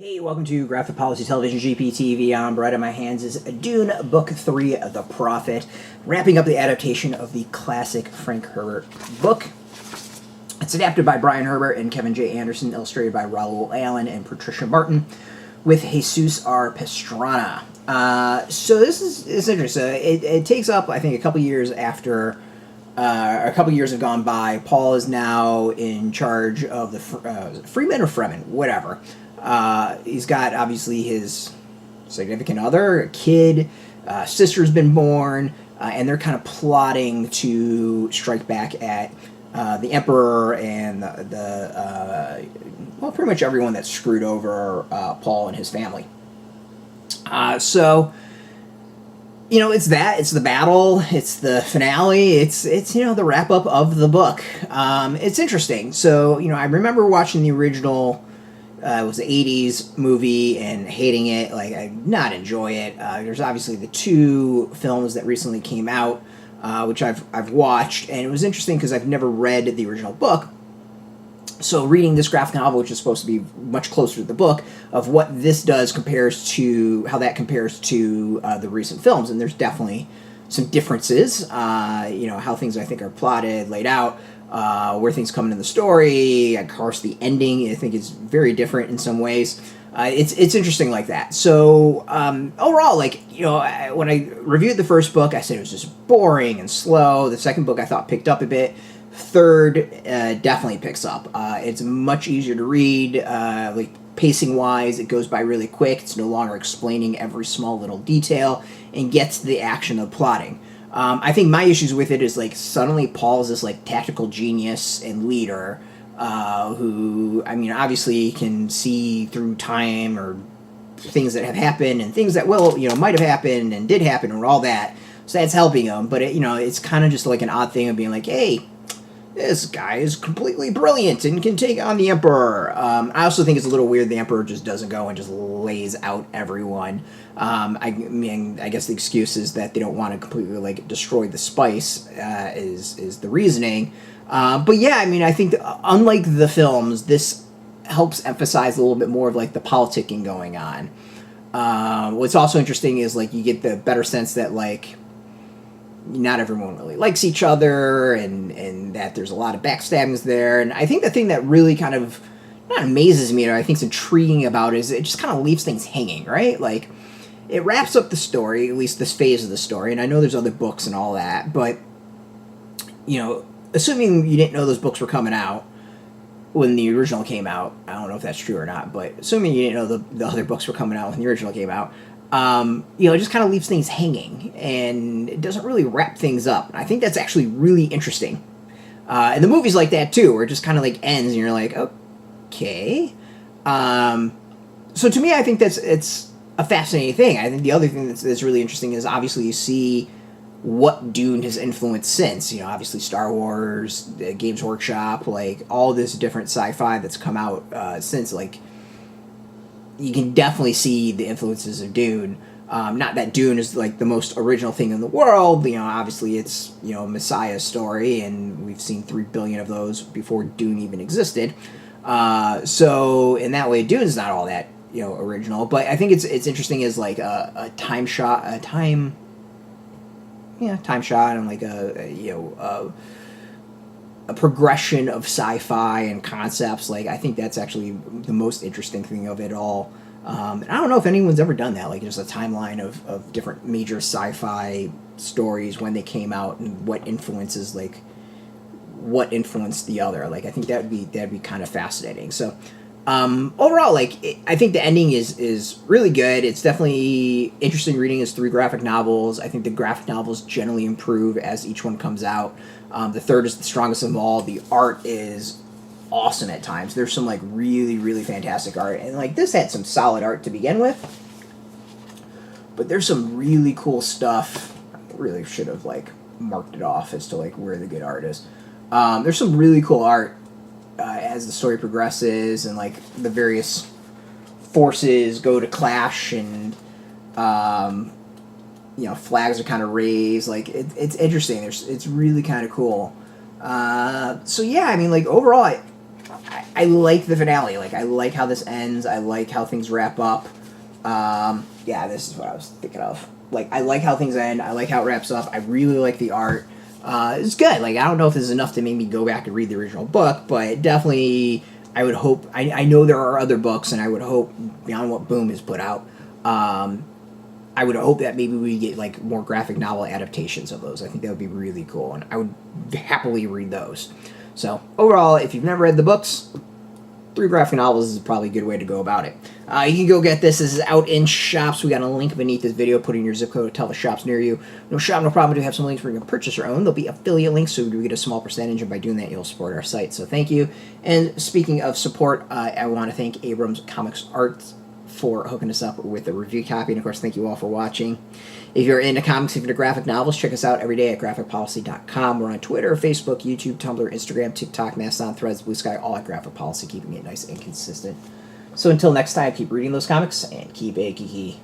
Hey, welcome to Graphic Policy Television GPTV. On right in my hands is Dune Book 3, The Prophet, wrapping up the adaptation of the classic Frank Herbert book. It's adapted by Brian Herbert and Kevin J. Anderson, illustrated by Raúl Allén and Patricia Martin, with Jesús R. Pastrana. So this is interesting. It takes up, I think, a couple years after... a couple years have gone by. Paul is now in charge of the Fremen or Fremen, whatever. He's got, obviously, his significant other, a kid, sister's been born, and they're kind of plotting to strike back at the Emperor and well, pretty much everyone that screwed over Paul and his family. So, you know, it's the battle, it's the finale, it's the wrap-up of the book. It's interesting. So, I remember watching the original... it was the 80s movie and hating it. Like, I did not enjoy it. There's obviously the two films that recently came out, which I've watched, and it was interesting because I've never read the original book. So reading this graphic novel, which is supposed to be much closer to the book, of what this does compares to how that compares to the recent films, and there's definitely some differences. How things I think are plotted, laid out. Where things come in the story, of course, the ending I think is very different in some ways. It's interesting like that. So overall, when I reviewed the first book, I said it was just boring and slow. The second book I thought picked up a bit. Third definitely picks up. It's much easier to read. Pacing wise, it goes by really quick. It's no longer explaining every small little detail and gets to the action of plotting. I think my issues with it is, suddenly Paul's this, tactical genius and leader who, obviously can see through time or things that have happened and things that might have happened and did happen and all that. So that's helping him. But, it's kind of just an odd thing of being hey, this guy is completely brilliant and can take on the Emperor. I also think it's a little weird the Emperor just doesn't go and just lays out everyone. I guess the excuse is that they don't want to completely, destroy the spice, is the reasoning. But yeah, I think unlike the films, this helps emphasize a little bit more of, the politicking going on. What's also interesting is, you get the better sense that, not everyone really likes each other, and that there's a lot of backstabbings there. And I think the thing that really kind of, not amazes me, or I think is intriguing about it, is it just kind of leaves things hanging, right? It wraps up the story, at least this phase of the story, and I know there's other books and all that, but, assuming you didn't know those books were coming out when the original came out, I don't know if that's true or not, but assuming you didn't know the other books were coming out when the original came out, it just kind of leaves things hanging, and it doesn't really wrap things up. And I think that's actually really interesting. And the movie's like that too, where it just kind of ends, and you're like, okay. So to me, I think it's a fascinating thing. I think the other thing that's really interesting is obviously you see what Dune has influenced since. Obviously Star Wars, Games Workshop, all this different sci-fi that's come out since. You can definitely see the influences of Dune. Not that Dune is the most original thing in the world. Obviously it's a Messiah story, and we've seen 3 billion of those before Dune even existed. So in that way, Dune's not all that original. But I think it's interesting as a time shot, time shot, and a progression of sci-fi and concepts. I think that's actually the most interesting thing of it all. And I don't know if anyone's ever done that, just a timeline of different major sci-fi stories, when they came out, and what influences, what influenced the other. I think that'd be kind of fascinating. So overall, I think the ending is really good. It's definitely interesting reading his 3 graphic novels. I think the graphic novels generally improve as each one comes out. The third is the strongest of them all. The art is awesome at times. There's some really, really fantastic art, and this had some solid art to begin with, but there's some really cool stuff. I really should have marked it off as to where the good art is. There's some really cool art as the story progresses, and the various forces go to clash, and flags are kind of raised. It's interesting. It's really kind of cool. So yeah, overall, I like the finale. Like, I like how this ends. I like how things wrap up. Yeah, this is what I was thinking of. Like, I like how things end. I like how it wraps up. I really like the art. It's good. Like, I don't know if this is enough to make me go back and read the original book, but definitely, I would hope... I know there are other books, and I would hope, beyond what Boom has put out, I would hope that maybe we get, like, more graphic novel adaptations of those. I think that would be really cool, and I would happily read those. So, overall, if you've never read the books, 3 graphic novels is probably a good way to go about it. You can go get this. This is out in shops. We got a link beneath this video. Put in your zip code to tell the shops near you. No shop, no problem. We do have some links where you can purchase your own. There'll be affiliate links, so we get a small percentage, and by doing that, you'll support our site. So thank you. And speaking of support, I want to thank Abrams Comicarts for hooking us up with a review copy. And, of course, thank you all for watching. If you're into comics, if you're into graphic novels, check us out every day at graphicpolicy.com. We're on Twitter, Facebook, YouTube, Tumblr, Instagram, TikTok, Mastodon, Threads, Blue Sky, all at Graphic Policy, keeping it nice and consistent. So until next time, keep reading those comics and keep it geeky.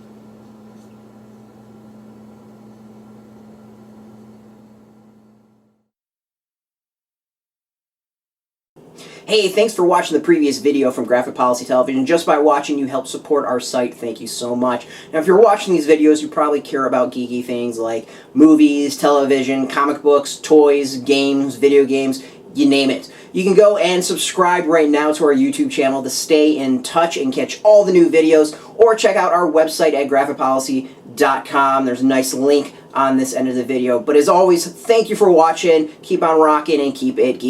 Hey, thanks for watching the previous video from Graphic Policy Television. Just by watching, you help support our site. Thank you so much. Now, if you're watching these videos, you probably care about geeky things like movies, television, comic books, toys, games, video games, you name it. You can go and subscribe right now to our YouTube channel to stay in touch and catch all the new videos, or check out our website at graphicpolicy.com. There's a nice link on this end of the video. But as always, thank you for watching. Keep on rocking and keep it geeky.